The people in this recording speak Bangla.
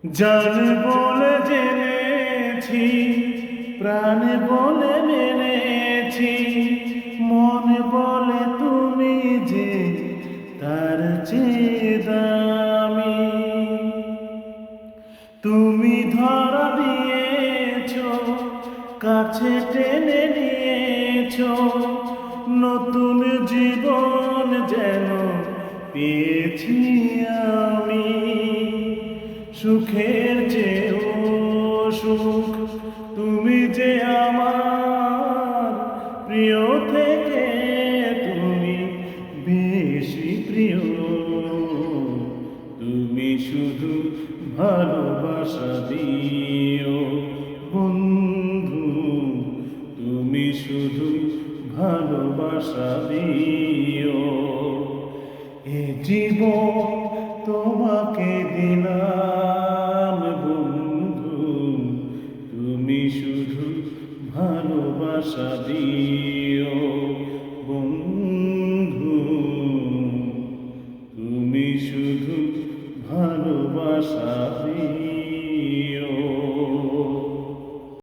জান বলে জেনেছি, প্রাণ বলে মেনেছি, মন বলে তুমি যে তার চেয়ে দামি। তুমি ধরা দিয়েছ, কাছে টেনে নিয়েছ, নতুন জীবন যেন পেয়েছি আমি। সুখের চেয়েও সুখ, তুমি যে আমার প্রিয় থেকে তুমি বেশি প্রিয়। তুমি শুধু ভালোবাসা দিও বন্ধু, তুমি শুধু ভালোবাসা দিও। এ জীবন তোমাকে দিলাম বন্ধু, তুমি শুধু ভালোবাসা দিও বন্ধু, তুমি শুধু ভালোবাসা দিও।